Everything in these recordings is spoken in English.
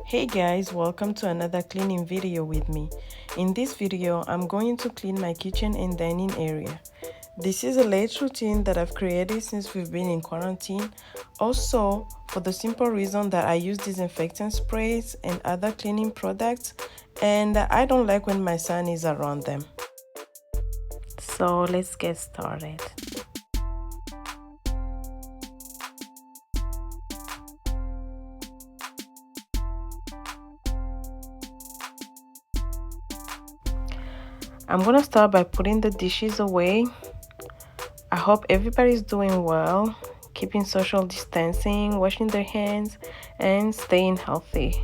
Hey guys, welcome to another cleaning video with me. In this video, I'm going to clean my kitchen and dining area. This is a late routine that I've created since we've been in quarantine. Also, for the simple reason that I use disinfectant sprays and other cleaning products, and I don't like when my son is around them. So let's get started. I'm gonna start by putting the dishes away. I hope everybody's doing well, keeping social distancing, washing their hands, and staying healthy.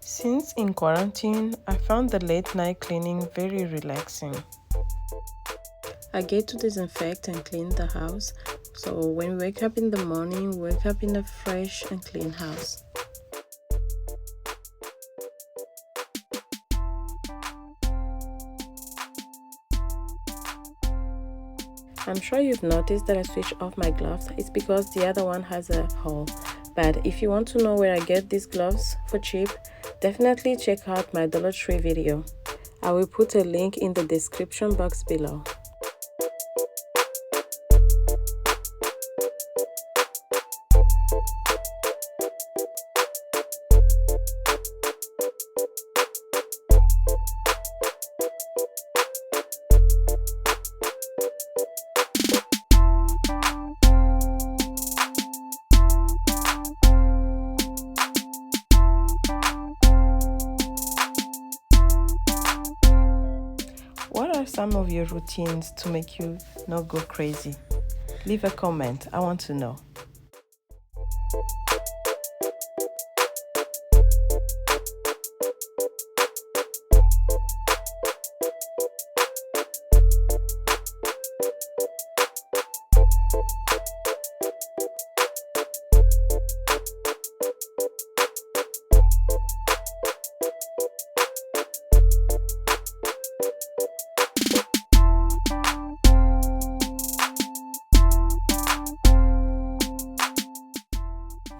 Since in quarantine, I found the late night cleaning very relaxing. I get to disinfect and clean the house, so when we wake up in the morning, we wake up in a fresh and clean house. I'm sure you've noticed that I switched off my gloves. It's because the other one has a hole. But if you want to know where I get these gloves for cheap, definitely check out my Dollar Tree video. I will put a link in the description box below. What are some of your routines to make you not go crazy? Leave a comment. I want to know.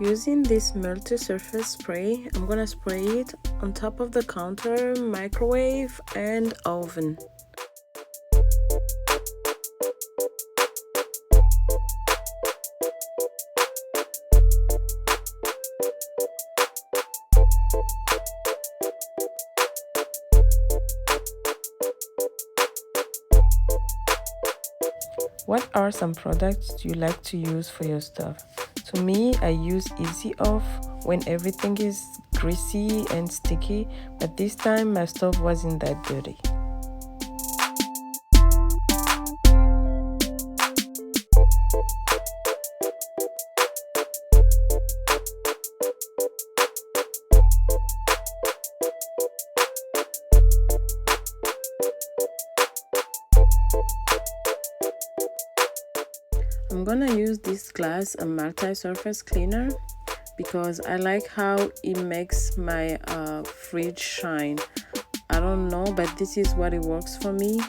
Using this multi-surface spray, I'm gonna spray it on top of the counter, microwave, and oven. What are some products you like to use for your stuff? To me, I use Easy Off when everything is greasy and sticky, but this time my stove wasn't that dirty. I'm gonna use this glass a multi-surface cleaner because I like how it makes my fridge shine. I don't know, but this is what it works for me.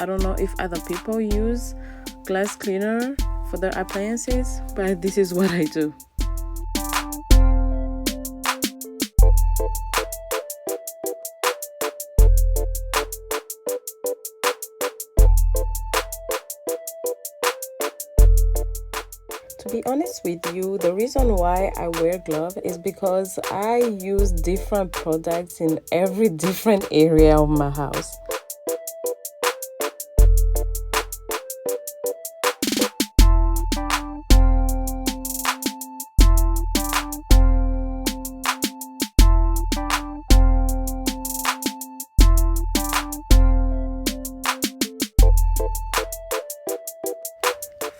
I don't know if other people use glass cleaner for their appliances, but this is what I do. To be honest with you, the reason why I wear gloves is because I use different products in every different area of my house.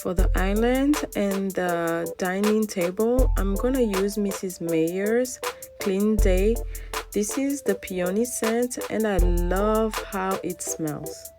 For the island and the dining table, I'm gonna use Mrs. Mayer's Clean Day. This is the peony scent and I love how it smells.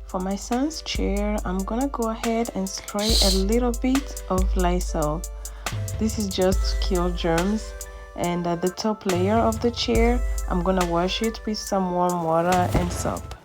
For my son's chair, I'm gonna go ahead and spray a little bit of Lysol. This is just to kill germs. And at the top layer of the chair, I'm gonna wash it with some warm water and soap.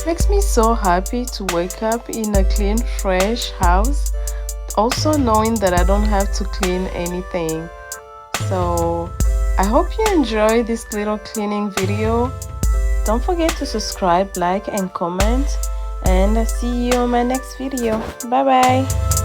Makes me so happy to wake up in a clean, fresh house, also knowing that I don't have to clean anything. So I hope you enjoy this little cleaning video. Don't forget to subscribe, like and comment, and see you on my next video. Bye bye.